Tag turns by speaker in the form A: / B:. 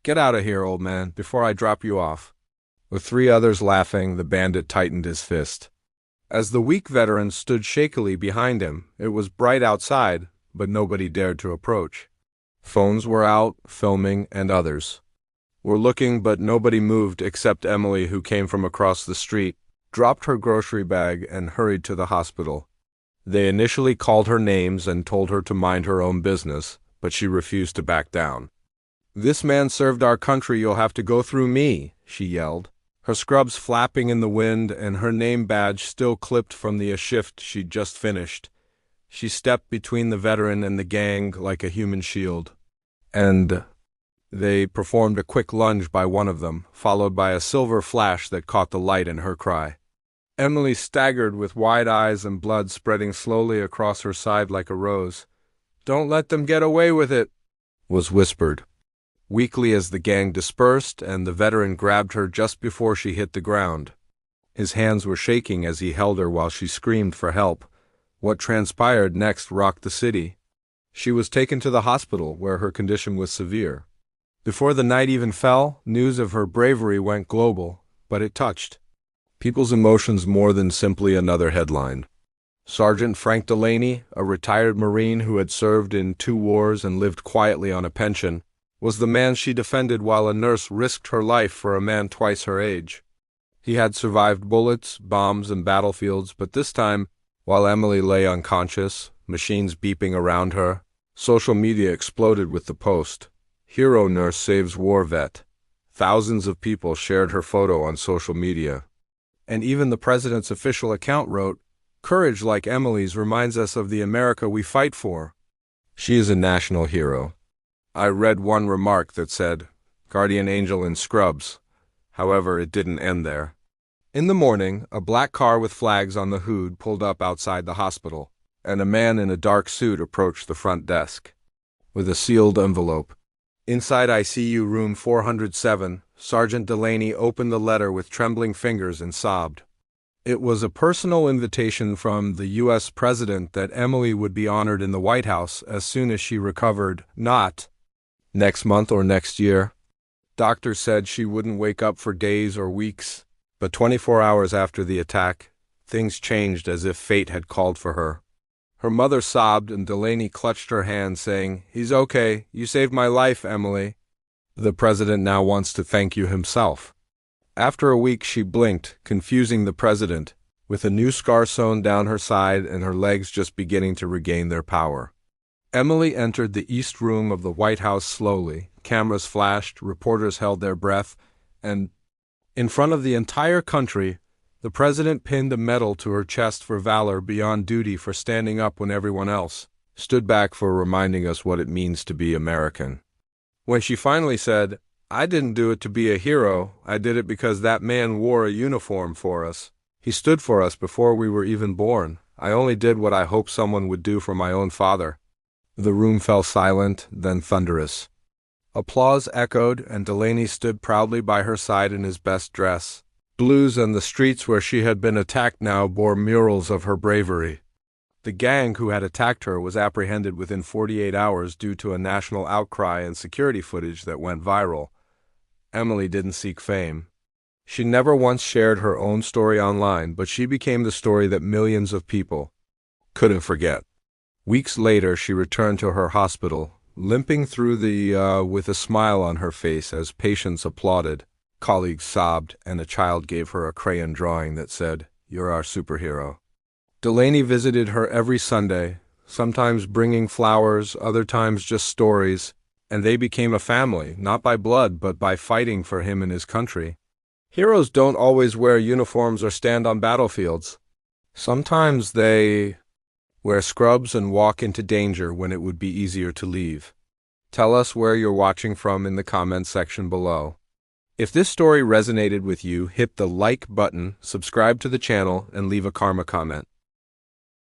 A: Get out of here, old man, before I drop you off." With three others laughing, the bandit tightened his fist. As the weak veteran stood shakily behind him, it was bright outside, but nobody dared to approach. Phones were out, filming, and others were looking, but nobody moved except Emily, who came from across the street, dropped her grocery bag, and hurried to the hospital. They initially called her names and told her to mind her own business, but she refused to back down. "This man served our country, you'll have to go through me," she yelled, her scrubs flapping in the wind and her name badge still clipped from the shift she'd just finished. She stepped between the veteran and the gang like a human shield. And they performed a quick lunge by one of them, followed by a silver flash that caught the light in her cry. Emily staggered with wide eyes and blood spreading slowly across her side like a rose. "Don't let them get away with it," was whispered. Weakly as the gang dispersed, and the veteran grabbed her just before she hit the ground. His hands were shaking as he held her while she screamed for help. What transpired next rocked the city. She was taken to the hospital, where her condition was severe. Before the night even fell, news of her bravery went global, but it touched people's emotions more than simply another headline. Sergeant Frank Delaney, a retired Marine who had served in 2 wars and lived quietly on a pension, was the man she defended while a nurse risked her life for a man twice her age. He had survived bullets, bombs, and battlefields, but this time, while Emily lay unconscious, machines beeping around her, social media exploded with the post, "Hero Nurse Saves War Vet." Thousands of people shared her photo on social media. And even the president's official account wrote, "Courage like Emily's reminds us of the America we fight for. She is a national hero." I read one remark that said, "Guardian Angel in scrubs." However, it didn't end there. In the morning, a black car with flags on the hood pulled up outside the hospital, and a man in a dark suit approached the front desk with a sealed envelope. Inside ICU room 407, Sergeant Delaney opened the letter with trembling fingers and sobbed. It was a personal invitation from the U.S. President that Emily would be honored in the White House as soon as she recovered, not next month or next year. Doctors said she wouldn't wake up for days or weeks, but 24 hours after the attack, things changed as if fate had called for her. Her mother sobbed and Delaney clutched her hand, saying, "He's okay. You saved my life, Emily. The president now wants to thank you himself." After a week, she blinked, confusing the president, with a new scar sewn down her side and her legs just beginning to regain their power. Emily entered the East Room of the White House slowly. Cameras flashed, reporters held their breath, and in front of the entire country, the president pinned a medal to her chest for valor beyond duty, for standing up when everyone else stood back, for reminding us what it means to be American. When she finally said, "I didn't do it to be a hero, I did it because that man wore a uniform for us. He stood for us before we were even born. I only did what I hoped someone would do for my own father." The room fell silent, then thunderous. Applause echoed, and Delaney stood proudly by her side in his best dress. Blues and the streets where she had been attacked now bore murals of her bravery. The gang who had attacked her was apprehended within 48 hours due to a national outcry and security footage that went viral. Emily didn't seek fame. She never once shared her own story online, but she became the story that millions of people couldn't forget. Weeks later, she returned to her hospital, limping through with a smile on her face as patients applauded, colleagues sobbed, and a child gave her a crayon drawing that said, "You're our superhero." Delaney visited her every Sunday, sometimes bringing flowers, other times just stories, and they became a family, not by blood, but by fighting for him and his country. Heroes don't always wear uniforms or stand on battlefields. Sometimes they wear scrubs and walk into danger when it would be easier to leave. Tell us where you're watching from in the comments section below. If this story resonated with you, hit the like button, subscribe to the channel, and leave a karma comment.